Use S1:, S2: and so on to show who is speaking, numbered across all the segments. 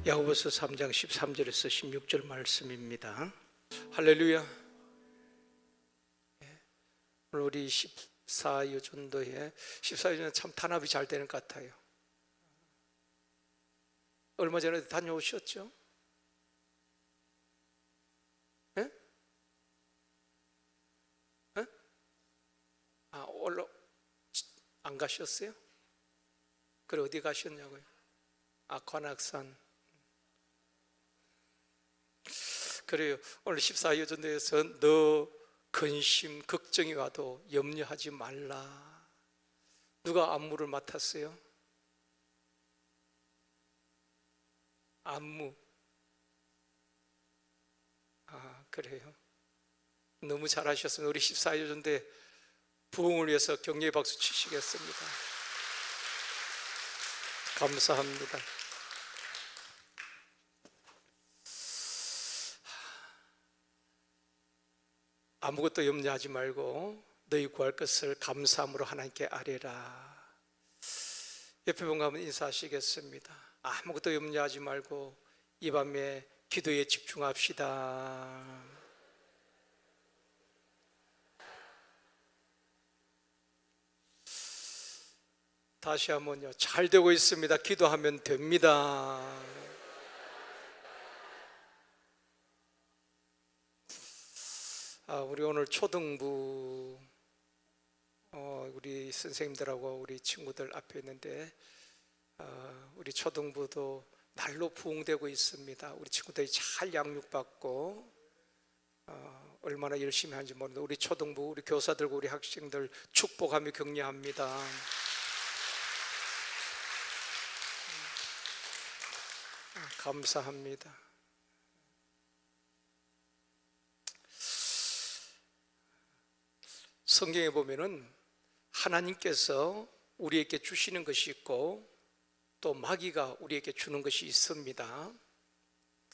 S1: 야고보서 3장 13절에서 16절 말씀입니다. 할렐루야. 오늘 우리 14여전도에 14여전도 참 탄압이 잘 되는 것 같아요. 얼마 전에 다녀오셨죠? 네? 네? 올라 안 가셨어요? 그래 어디 가셨냐고요? 관악산. 그래요. 오늘 14여전도에서 너 근심, 걱정이 와도 염려하지 말라. 누가 안무를 맡았어요? 안무. 그래요. 너무 잘하셨습니다. 우리 14여전도에 부흥을 위해서 격려의 박수 치시겠습니다. 감사합니다. 아무것도 염려하지 말고 너희 구할 것을 감사함으로 하나님께 아뢰라. 옆에 분 가면 인사하시겠습니다. 아무것도 염려하지 말고 이 밤에 기도에 집중합시다. 다시 한번요. 잘 되고 있습니다. 기도하면 됩니다. 우리 오늘 초등부 우리 선생님들하고 우리 친구들 앞에 있는데 우리 초등부도 날로 부흥되고 있습니다. 우리 친구들이 잘 양육받고 얼마나 열심히 하는지 모르는데 우리 초등부 우리 교사들과 우리 학생들 축복하며 격려합니다. 감사합니다. 성경에 보면은 하나님께서 우리에게 주시는 것이 있고 또 마귀가 우리에게 주는 것이 있습니다.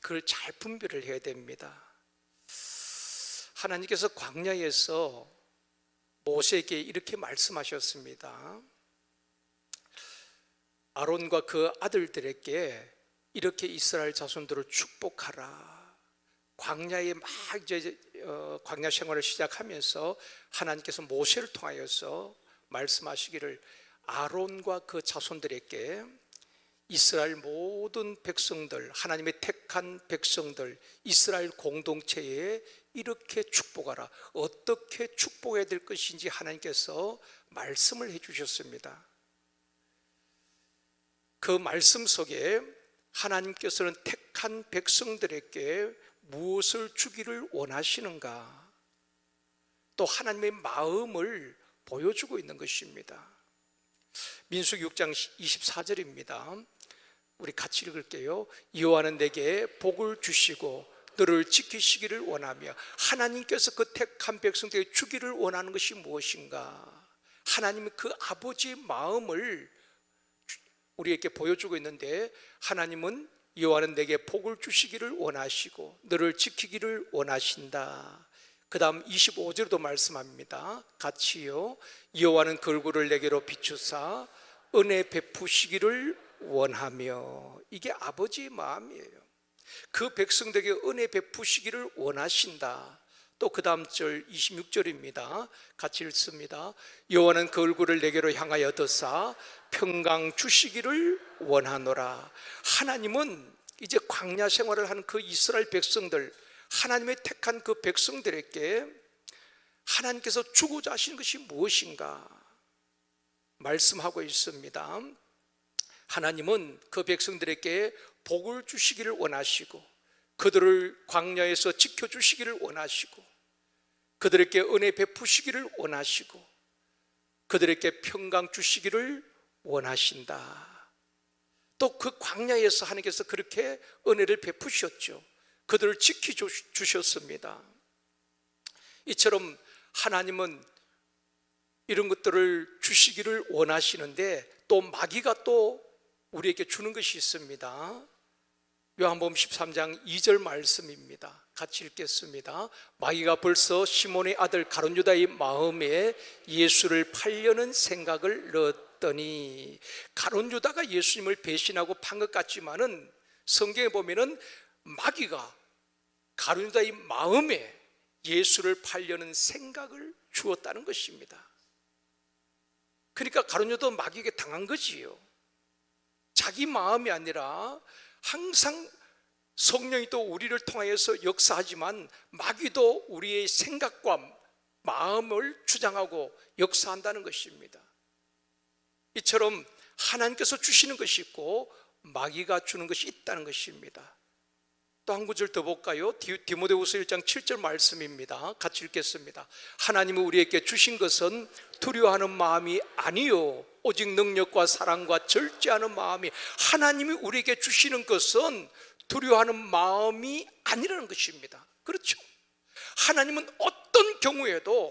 S1: 그걸 잘 분별을 해야 됩니다. 하나님께서 광야에서 모세에게 이렇게 말씀하셨습니다. 아론과 그 아들들에게 이렇게 이스라엘 자손들을 축복하라. 광야에 막 이제 광야 생활을 시작하면서 하나님께서 모세를 통하여서 말씀하시기를 아론과 그 자손들에게 이스라엘 모든 백성들, 하나님의 택한 백성들, 이스라엘 공동체에 이렇게 축복하라. 어떻게 축복해야 될 것인지 하나님께서 말씀을 해주셨습니다. 그 말씀 속에 하나님께서는 택한 백성들에게 무엇을 주기를 원하시는가? 또 하나님의 마음을 보여주고 있는 것입니다. 민수기 6장 24절입니다. 우리 같이 읽을게요. 여호와는 내게 복을 주시고 너를 지키시기를 원하며. 하나님께서 그 택한 백성들에게 주기를 원하는 것이 무엇인가? 하나님은 그 아버지의 마음을 우리에게 보여주고 있는데 하나님은 여호와는 내게 복을 주시기를 원하시고 너를 지키기를 원하신다. 그 다음 25절도 말씀합니다. 같이요. 여호와는 그 얼굴을 내게로 비추사 은혜 베푸시기를 원하며. 이게 아버지의 마음이에요. 그 백성들에게 은혜 베푸시기를 원하신다. 또 그 다음 절 26절입니다. 같이 읽습니다. 여호와는 그 얼굴을 내게로 향하여 드사 평강 주시기를 원하노라. 하나님은 이제 광야 생활을 하는 그 이스라엘 백성들, 하나님의 택한 그 백성들에게 하나님께서 주고자 하시는 것이 무엇인가 말씀하고 있습니다. 하나님은 그 백성들에게 복을 주시기를 원하시고 그들을 광야에서 지켜주시기를 원하시고 그들에게 은혜 베푸시기를 원하시고 그들에게 평강 주시기를 원하신다. 또 그 광야에서 하나님께서 그렇게 은혜를 베푸셨죠. 그들을 지켜주셨습니다. 이처럼 하나님은 이런 것들을 주시기를 원하시는데 또 마귀가 또 우리에게 주는 것이 있습니다. 요한복음 13장 2절 말씀입니다. 같이 읽겠습니다. 마귀가 벌써 시몬의 아들 가룟 유다의 마음에 예수를 팔려는 생각을 넣었더니, 가룟 유다가 예수님을 배신하고 판 것 같지만은 성경에 보면은 마귀가 가룟유다의 마음에 예수를 팔려는 생각을 주었다는 것입니다. 그러니까 가룟유다도 마귀에게 당한 거지요. 자기 마음이 아니라 항상 성령이 또 우리를 통하여서 역사하지만 마귀도 우리의 생각과 마음을 주장하고 역사한다는 것입니다. 이처럼 하나님께서 주시는 것이 있고 마귀가 주는 것이 있다는 것입니다. 또 한 구절 더 볼까요? 디모데후서 1장 7절 말씀입니다. 같이 읽겠습니다. 하나님은 우리에게 주신 것은 두려워하는 마음이 아니요 오직 능력과 사랑과 절제하는 마음이, 하나님이 우리에게 주시는 것은 두려워하는 마음이 아니라는 것입니다. 그렇죠? 하나님은 어떤 경우에도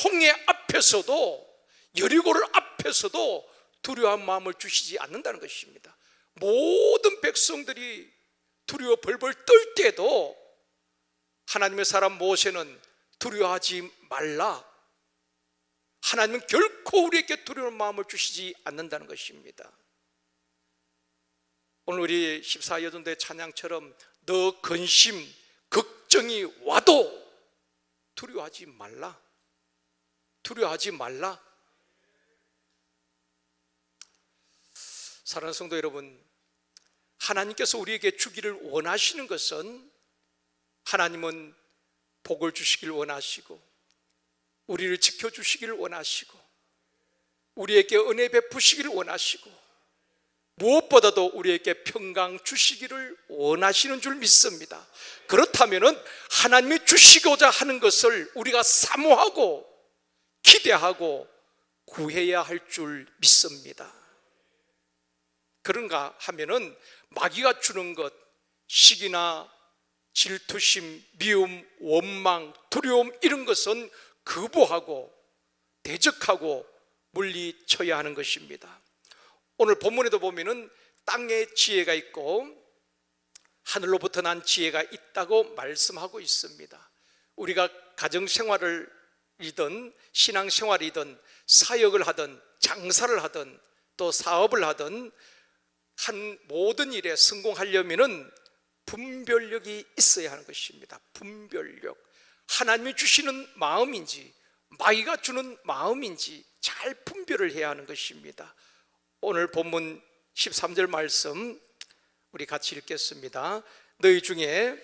S1: 홍해 앞에서도 여리고를 앞에서도 두려워한 마음을 주시지 않는다는 것입니다. 모든 백성들이 두려워 벌벌 떨 때도 하나님의 사람 모세는 두려워하지 말라, 하나님은 결코 우리에게 두려운 마음을 주시지 않는다는 것입니다. 오늘 우리 14여전도의 찬양처럼 너 근심, 걱정이 와도 두려워하지 말라, 두려워하지 말라. 사랑하는 성도 여러분, 하나님께서 우리에게 주기를 원하시는 것은, 하나님은 복을 주시길 원하시고 우리를 지켜주시기를 원하시고 우리에게 은혜 베푸시기를 원하시고 무엇보다도 우리에게 평강 주시기를 원하시는 줄 믿습니다. 그렇다면 하나님이 주시고자 하는 것을 우리가 사모하고 기대하고 구해야 할 줄 믿습니다. 그런가 하면은 마귀가 주는 것, 시기나 질투심, 미움, 원망, 두려움, 이런 것은 거부하고 대적하고 물리쳐야 하는 것입니다. 오늘 본문에도 보면은 땅에 지혜가 있고 하늘로부터 난 지혜가 있다고 말씀하고 있습니다. 우리가 가정생활이든 신앙생활이든 사역을 하든 장사를 하든 또 사업을 하든 한 모든 일에 성공하려면은 분별력이 있어야 하는 것입니다. 분별력. 하나님이 주시는 마음인지 마귀가 주는 마음인지 잘 분별을 해야 하는 것입니다. 오늘 본문 13절 말씀 우리 같이 읽겠습니다. 너희 중에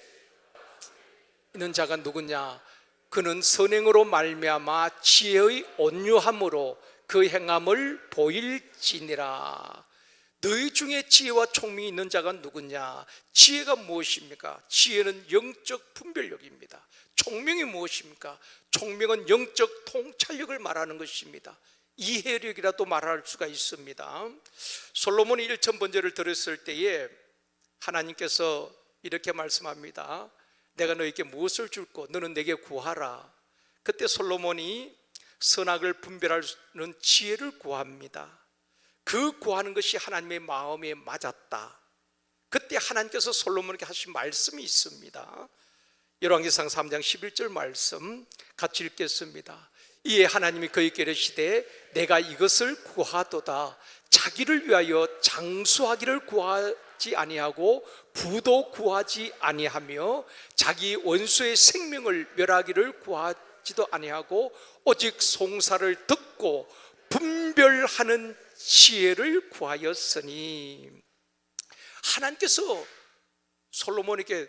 S1: 있는 자가 누구냐? 그는 선행으로 말미암아 지혜의 온유함으로 그 행함을 보일지니라. 너희 중에 지혜와 총명이 있는 자가 누구냐? 지혜가 무엇입니까? 지혜는 영적 분별력입니다. 총명이 무엇입니까? 총명은 영적 통찰력을 말하는 것입니다. 이해력이라도 말할 수가 있습니다. 솔로몬이 1000번제를 드렸을 때에 하나님께서 이렇게 말씀합니다. 내가 너에게 무엇을 줄고 너는 내게 구하라. 그때 솔로몬이 선악을 분별하는 지혜를 구합니다. 그 구하는 것이 하나님의 마음에 맞았다. 그때 하나님께서 솔로몬에게 하신 말씀이 있습니다. 열왕기상 3장 11절 말씀 같이 읽겠습니다. 이에 하나님이 그에게 이르시되 내가 이것을 구하도다. 자기를 위하여 장수하기를 구하지 아니하고 부도 구하지 아니하며 자기 원수의 생명을 멸하기를 구하지도 아니하고 오직 송사를 듣고 분별하는 지혜를 구하였으니. 하나님께서 솔로몬에게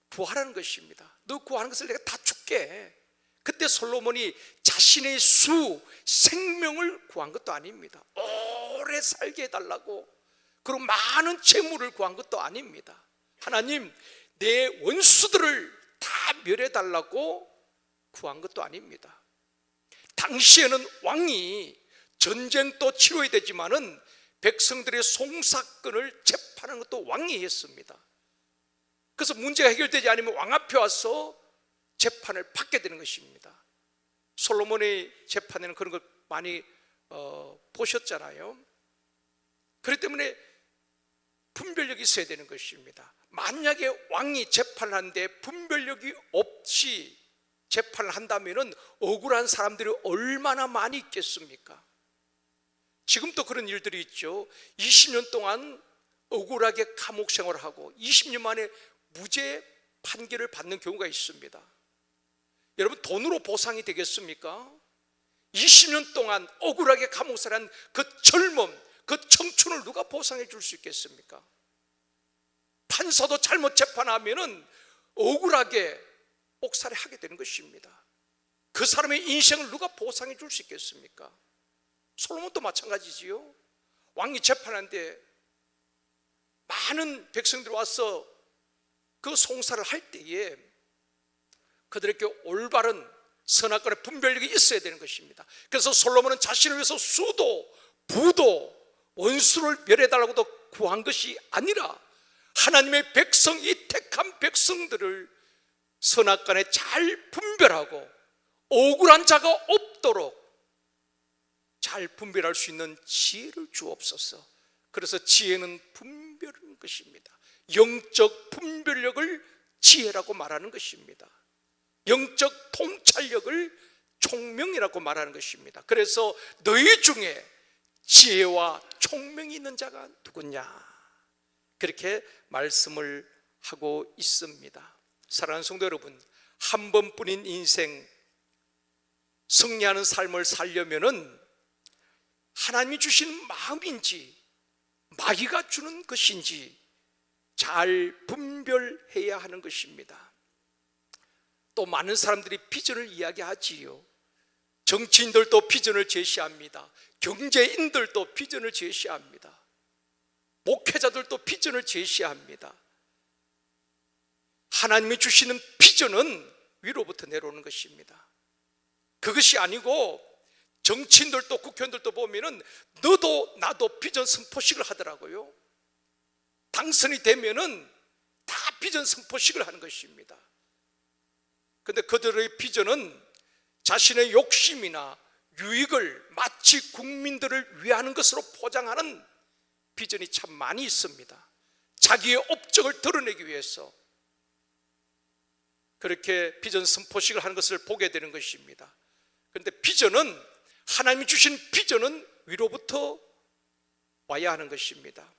S1: 구하라는 것입니다. 너 구하는 것을 내가 다 줄게. 그때 솔로몬이 자신의 생명을 구한 것도 아닙니다. 오래 살게 해달라고, 그리고 많은 재물을 구한 것도 아닙니다. 하나님, 내 원수들을 다 멸해달라고 구한 것도 아닙니다. 당시에는 왕이 전쟁도 치러야 되지만은 백성들의 송사건을 재판하는 것도 왕이 했습니다. 그래서 문제가 해결되지 않으면 왕 앞에 와서 재판을 받게 되는 것입니다. 솔로몬의 재판에는 그런 걸 많이 보셨잖아요. 그렇기 때문에 분별력이 있어야 되는 것입니다. 만약에 왕이 재판을 하는데 분별력이 없이 재판을 한다면 억울한 사람들이 얼마나 많이 있겠습니까? 지금도 그런 일들이 있죠. 20년 동안 억울하게 감옥 생활을 하고 20년 만에 무죄 판결을 받는 경우가 있습니다. 여러분, 돈으로 보상이 되겠습니까? 20년 동안 억울하게 감옥 생활한 그 젊음, 그 청춘을 누가 보상해 줄 수 있겠습니까? 판사도 잘못 재판하면은 억울하게 옥살이하게 되는 것입니다. 그 사람의 인생을 누가 보상해 줄 수 있겠습니까? 솔로몬도 마찬가지지요. 왕이 재판하는데 많은 백성들이 와서 그 송사를 할 때에 그들에게 올바른 선악간의 분별력이 있어야 되는 것입니다. 그래서 솔로몬은 자신을 위해서 수도 부도 원수를 멸해달라고도 구한 것이 아니라 하나님의 백성, 이 택한 백성들을 선악간에 잘 분별하고 억울한 자가 없도록 잘 분별할 수 있는 지혜를 주옵소서. 그래서 지혜는 분별인 것입니다. 영적 분별력을 지혜라고 말하는 것입니다. 영적 통찰력을 총명이라고 말하는 것입니다. 그래서 너희 중에 지혜와 총명이 있는 자가 누구냐, 그렇게 말씀을 하고 있습니다. 사랑하는 성도 여러분, 한 번뿐인 인생 승리하는 삶을 살려면은 하나님이 주신 마음인지 마귀가 주는 것인지 잘 분별해야 하는 것입니다. 또 많은 사람들이 비전을 이야기하지요. 정치인들도 비전을 제시합니다. 경제인들도 비전을 제시합니다. 목회자들도 비전을 제시합니다. 하나님이 주시는 비전은 위로부터 내려오는 것입니다. 그것이 아니고 정치인들도 국회의원들도 보면은 너도 나도 비전 선포식을 하더라고요. 당선이 되면은 다 비전 선포식을 하는 것입니다. 그런데 그들의 비전은 자신의 욕심이나 유익을 마치 국민들을 위하는 것으로 포장하는 비전이 참 많이 있습니다. 자기의 업적을 드러내기 위해서 그렇게 비전 선포식을 하는 것을 보게 되는 것입니다. 그런데 비전은, 하나님이 주신 비전은 위로부터 와야 하는 것입니다.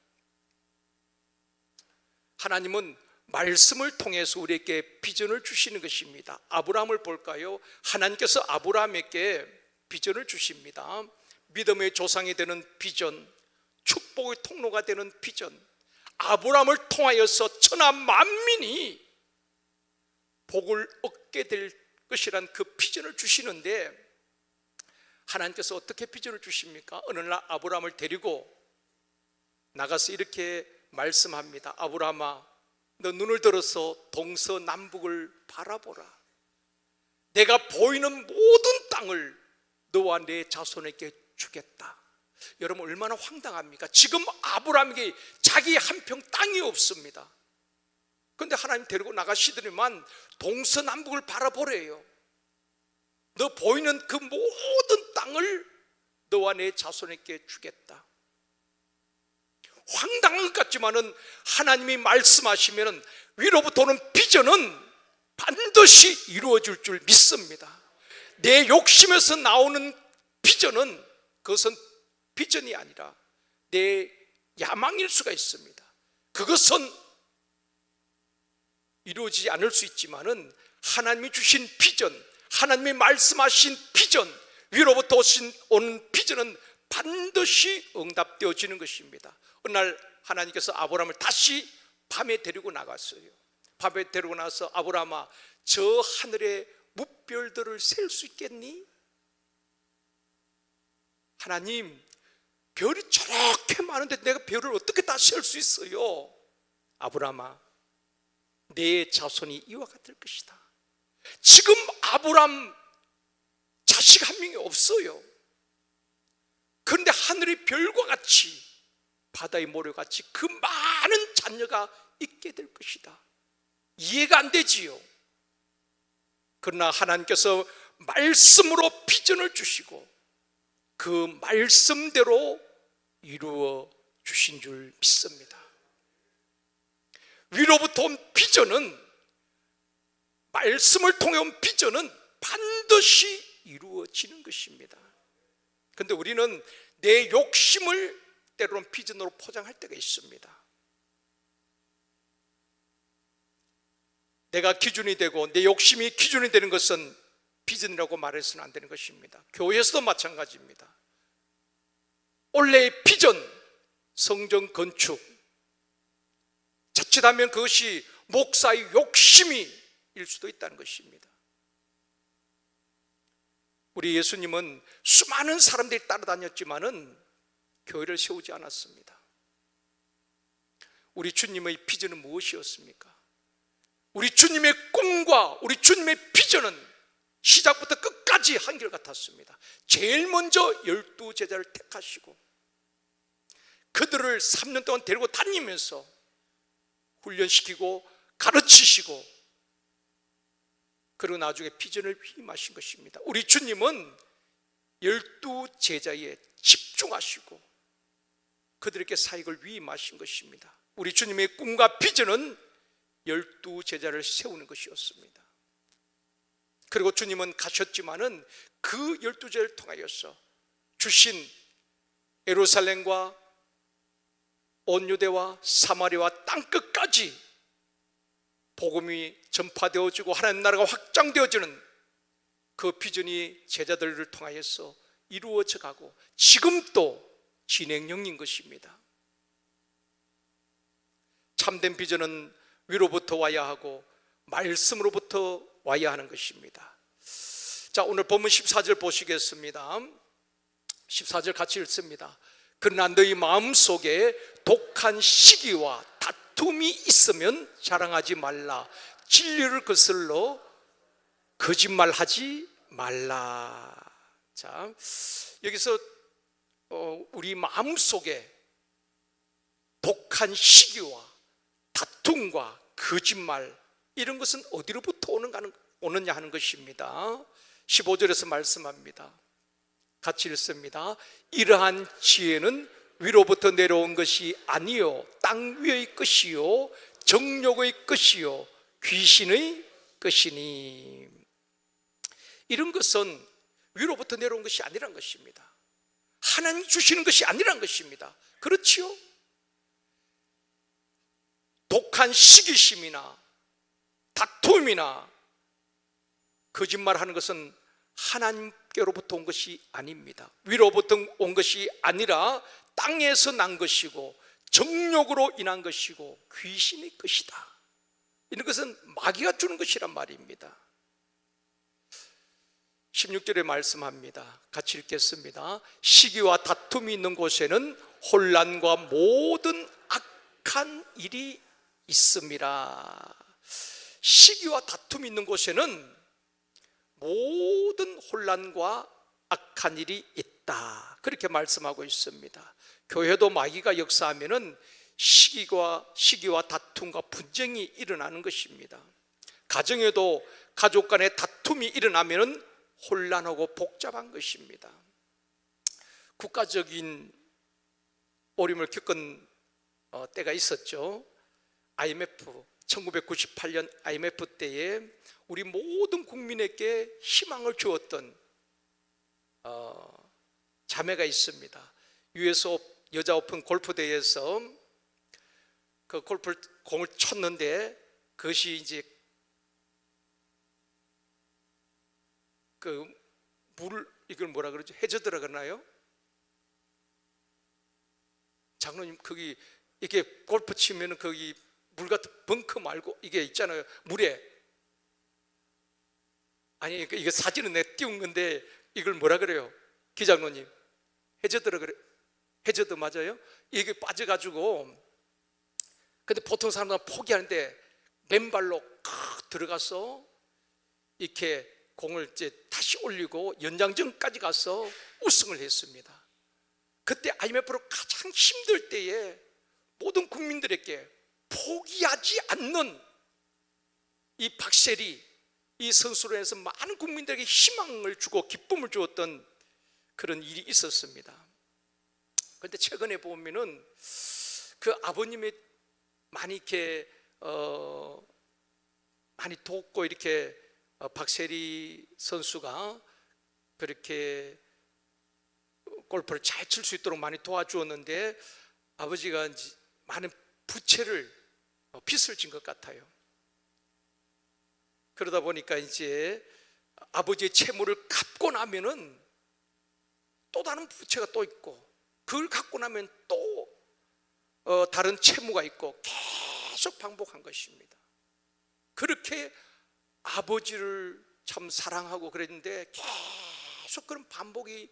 S1: 하나님은 말씀을 통해서 우리에게 비전을 주시는 것입니다. 아브라함을 볼까요? 하나님께서 아브라함에게 비전을 주십니다. 믿음의 조상이 되는 비전, 축복의 통로가 되는 비전, 아브라함을 통하여서 천하 만민이 복을 얻게 될 것이란 그 비전을 주시는데, 하나님께서 어떻게 비전을 주십니까? 어느 날 아브라함을 데리고 나가서 이렇게 말씀합니다. 아브라함아, 너 눈을 들어서 동서남북을 바라보라. 내가 보이는 모든 땅을 너와 내 자손에게 주겠다. 여러분, 얼마나 황당합니까? 지금 아브라함에게 자기 한 평 땅이 없습니다. 그런데 하나님 데리고 나가시더니만 동서남북을 바라보래요. 너 보이는 그 모든 땅을 너와 내 자손에게 주겠다. 황당한 것 같지만은 하나님이 말씀하시면은 위로부터 오는 비전은 반드시 이루어질 줄 믿습니다. 내 욕심에서 나오는 비전은, 그것은 비전이 아니라 내 야망일 수가 있습니다. 그것은 이루어지지 않을 수 있지만은 하나님이 주신 비전, 하나님이 말씀하신 비전, 위로부터 오는 비전은 반드시 응답되어지는 것입니다. 어느 날 하나님께서 아브라함을 다시 밤에 데리고 나갔어요. 밤에 데리고 나서 아브라함아, 저 하늘의 뭇별들을 셀 수 있겠니? 하나님, 별이 저렇게 많은데 내가 별을 어떻게 다 셀 수 있어요? 아브라함아, 내 자손이 이와 같을 것이다. 지금 아브라함 자식 한 명이 없어요. 그런데 하늘의 별과 같이, 바다의 모래같이 그 많은 자녀가 있게 될 것이다. 이해가 안 되지요. 그러나 하나님께서 말씀으로 비전을 주시고 그 말씀대로 이루어 주신 줄 믿습니다. 위로부터 온 비전은, 말씀을 통해 온 비전은 반드시 이루어지는 것입니다. 그런데 우리는 내 욕심을 때로는 비전으로 포장할 때가 있습니다. 내가 기준이 되고 내 욕심이 기준이 되는 것은 비전이라고 말해서는 안 되는 것입니다. 교회에서도 마찬가지입니다. 원래의 비전, 성전 건축, 자칫하면 그것이 목사의 욕심이 일 수도 있다는 것입니다. 우리 예수님은 수많은 사람들이 따라다녔지만은 교회를 세우지 않았습니다. 우리 주님의 비전은 무엇이었습니까? 우리 주님의 꿈과 우리 주님의 비전은 시작부터 끝까지 한결같았습니다. 제일 먼저 12 제자를 택하시고 그들을 3년 동안 데리고 다니면서 훈련시키고 가르치시고 그리고 나중에 비전을 위임하신 것입니다. 우리 주님은 12 제자에 집중하시고 그들에게 사역을 위임하신 것입니다. 우리 주님의 꿈과 비전은 12 제자를 세우는 것이었습니다. 그리고 주님은 가셨지만은 그 12 제자를 통하여서 주신 예루살렘과 온 유대와 사마리아와 땅끝까지 복음이 전파되어지고 하나님 나라가 확장되어지는 그 비전이 제자들을 통하여서 이루어져 가고 지금도 진행형인 것입니다. 참된 비전은 위로부터 와야 하고 말씀으로부터 와야 하는 것입니다. 자, 오늘 본문 14절 보시겠습니다. 14절 같이 읽습니다. 그러나 너희 마음속에 독한 시기와 다툼이 있으면 자랑하지 말라. 진리를 거슬러 거짓말하지 말라. 자, 여기서 우리 마음속에 독한 시기와 다툼과 거짓말, 이런 것은 어디로부터 오느냐 하는 것입니다. 15절에서 말씀합니다. 같이 읽습니다. 이러한 지혜는 위로부터 내려온 것이 아니요 땅 위의 것이요 정욕의 것이요 귀신의 것이니. 이런 것은 위로부터 내려온 것이 아니란 것입니다. 하나님이 주시는 것이 아니란 것입니다. 그렇지요? 독한 시기심이나 다툼이나 거짓말하는 것은 하나님께로부터 온 것이 아닙니다. 위로부터 온 것이 아니라 땅에서 난 것이고 정욕으로 인한 것이고 귀신의 것이다. 이런 것은 마귀가 주는 것이란 말입니다. 16절에 말씀합니다. 같이 읽겠습니다. 시기와 다툼이 있는 곳에는 혼란과 모든 악한 일이 있음이라. 시기와 다툼이 있는 곳에는 모든 혼란과 악한 일이 있다. 그렇게 말씀하고 있습니다. 교회도 마귀가 역사하면은 시기와 다툼과 분쟁이 일어나는 것입니다. 가정에도 가족 간의 다툼이 일어나면은 혼란하고 복잡한 것입니다. 국가적인 어려움을 겪은 때가 있었죠. IMF 1998년 IMF 때에 우리 모든 국민에게 희망을 주었던 자매가 있습니다. US 여자 오픈 골프 대회에서 그 골프 공을 쳤는데 그것이 이제 그 물, 이걸 뭐라 그러죠? 해저드라 그러나요? 장로님, 거기 이렇게 골프 치면은 거기 물 같은 벙커 말고 이게 있잖아요. 물에. 아니, 이거 사진은 내가 띄운 건데 이걸 뭐라 그래요? 기장로님. 해저드라 그래. 해저드 맞아요? 이게 빠져가지고, 근데 보통 사람들은 포기하는데 맨발로 들어가서 이렇게 공을 이제 다시 올리고 연장전까지 가서 우승을 했습니다. 그때 IMF로 가장 힘들 때에 모든 국민들에게 포기하지 않는 이 박세리, 이 선수로 인해서 많은 국민들에게 희망을 주고 기쁨을 주었던 그런 일이 있었습니다. 그런데 최근에 보면은 그 아버님이 많이 이렇게 많이 돕고 이렇게 박세리 선수가 그렇게 골프를 잘 칠 수 있도록 많이 도와주었는데 아버지가 많은 빚을 진 것 같아요. 그러다 보니까 이제 아버지의 채무를 갚고 나면은 또 다른 부채가 또 있고, 그걸 갚고 나면 또 다른 채무가 있고, 계속 반복한 것입니다. 그렇게 아버지를 참 사랑하고 그랬는데 계속 그런 반복이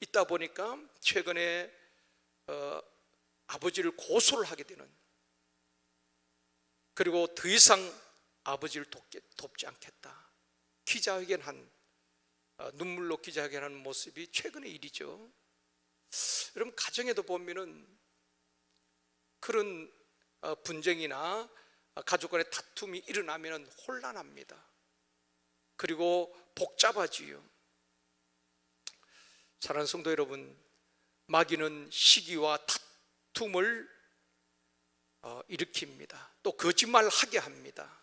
S1: 있다 보니까 최근에 아버지를 고소를 하게 되는, 그리고 더 이상 아버지를 돕지 않겠다, 기자회견한, 눈물로 기자회견하는 모습이 최근의 일이죠. 여러분, 가정에도 보면은 그런 분쟁이나 가족 간의 다툼이 일어나면 혼란합니다. 그리고 복잡하지요. 사랑하는 성도 여러분, 마귀는 시기와 다툼을 일으킵니다. 또 거짓말하게 합니다.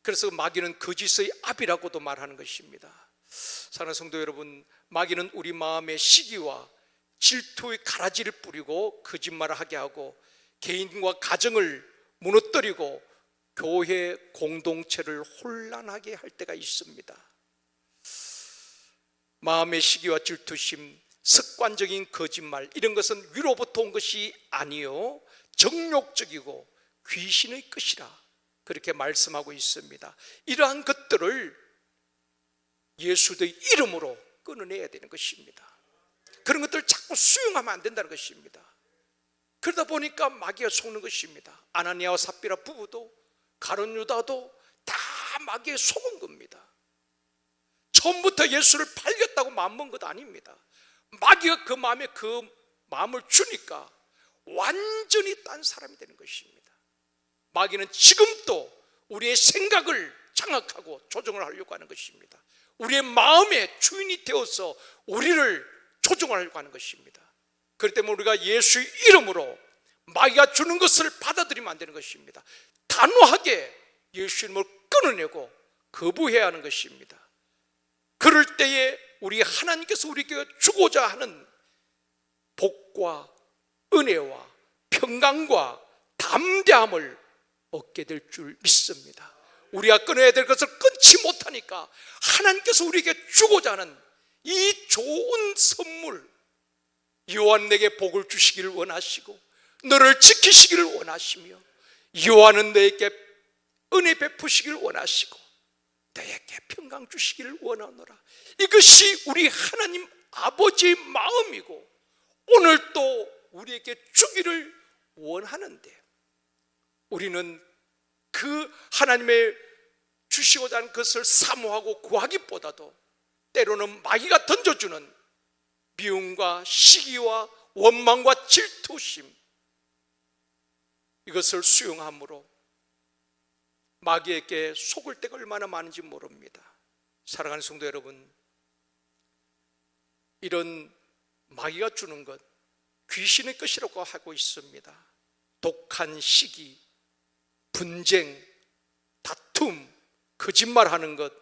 S1: 그래서 마귀는 거짓의 압이라고도 말하는 것입니다. 사랑하는 성도 여러분, 마귀는 우리 마음에 시기와 질투의 가라지를 뿌리고 거짓말을 하게 하고 개인과 가정을 무너뜨리고 교회 공동체를 혼란하게 할 때가 있습니다. 마음의 시기와 질투심, 습관적인 거짓말, 이런 것은 위로부터 온 것이 아니요 정욕적이고 귀신의 것이라 그렇게 말씀하고 있습니다. 이러한 것들을 예수의 이름으로 끊어내야 되는 것입니다. 그런 것들을 자꾸 수용하면 안 된다는 것입니다. 그러다 보니까 마귀가 속는 것입니다. 아나니아와 삽비라 부부도 가룟 유다도 다 마귀에 속은 겁니다. 처음부터 예수를 팔겠다고 마음먹은 것 아닙니다. 마귀가 그 마음에 그 마음을 주니까 완전히 딴 사람이 되는 것입니다. 마귀는 지금도 우리의 생각을 장악하고 조정을 하려고 하는 것입니다. 우리의 마음의 주인이 되어서 우리를 조종하려고 하는 것입니다. 그렇기 때문에 우리가 예수의 이름으로 마귀가 주는 것을 받아들이면 안 되는 것입니다. 단호하게 예수 이름을 끊어내고 거부해야 하는 것입니다. 그럴 때에 우리 하나님께서 우리에게 주고자 하는 복과 은혜와 평강과 담대함을 얻게 될 줄 믿습니다. 우리가 끊어야 될 것을 끊지 못하니까 하나님께서 우리에게 주고자 하는 이 좋은 선물, 여호와는 내게 복을 주시기를 원하시고 너를 지키시기를 원하시며 여호와는 너에게 은혜 베푸시기를 원하시고 너에게 평강 주시기를 원하노라. 이것이 우리 하나님 아버지의 마음이고 오늘 또 우리에게 주기를 원하는데, 우리는 그 하나님의 주시고자 하는 것을 사모하고 구하기보다도 때로는 마귀가 던져주는 미움과 시기와 원망과 질투심, 이것을 수용함으로 마귀에게 속을 때가 얼마나 많은지 모릅니다. 사랑하는 성도 여러분, 이런 마귀가 주는 것, 귀신의 것이라고 하고 있습니다. 독한 시기, 분쟁, 다툼, 거짓말하는 것,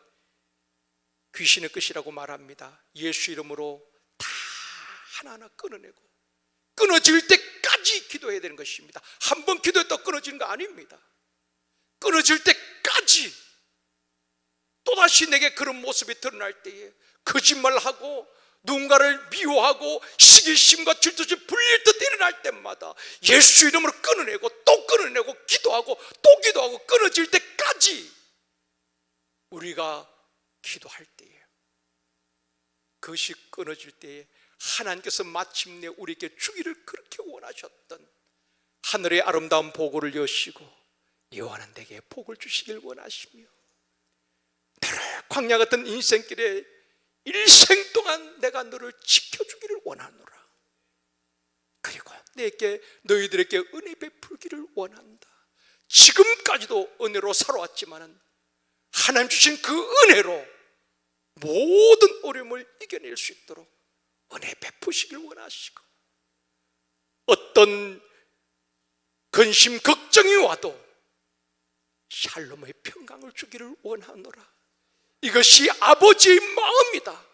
S1: 귀신의 것이라고 말합니다. 예수 이름으로 다 하나하나 끊어내고 끊어질 때까지 기도해야 되는 것입니다. 한 번 기도했다고 끊어지는 거 아닙니다. 끊어질 때까지 또다시 내게 그런 모습이 드러날 때에 거짓말하고 누군가를 미워하고 시기심과 질투심 불릴 듯 일어날 때마다 예수 이름으로 끊어내고 또 끊어내고 기도하고 또 기도하고 끊어질 때까지 우리가 기도할 때에, 그것이 끊어질 때에 하나님께서 마침내 우리에게 주기를 그렇게 원하셨던 하늘의 아름다운 보고를 여시고 여호와는 내게 복을 주시길 원하시며 나를 광야 같은 인생길에 일생 동안 내가 너를 지켜주기를 원하노라. 그리고 너희들에게 은혜 베풀기를 원한다. 지금까지도 은혜로 살아왔지만은 하나님 주신 그 은혜로 모든 어려움을 이겨낼 수 있도록 은혜 베푸시길 원하시고, 어떤 근심 걱정이 와도 샬롬의 평강을 주기를 원하노라. 이것이 아버지의 마음이다.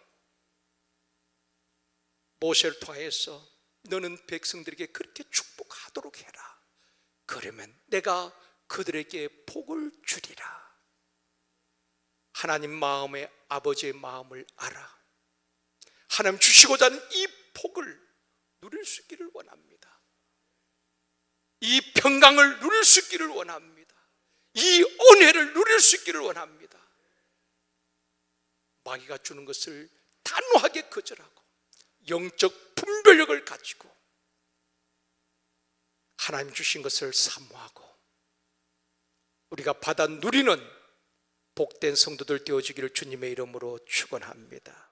S1: 모세를 통하여서 너는 백성들에게 그렇게 축복하도록 해라. 그러면 내가 그들에게 복을 주리라. 하나님 마음의 아버지의 마음을 알아 하나님 주시고자 하는 이 복을 누릴 수 있기를 원합니다. 이 평강을 누릴 수 있기를 원합니다. 이 은혜를 누릴 수 있기를 원합니다. 마귀가 주는 것을 단호하게 거절하고 영적 분별력을 가지고 하나님 주신 것을 사모하고 우리가 받아 누리는 복된 성도들 되어주기를 주님의 이름으로 축원합니다.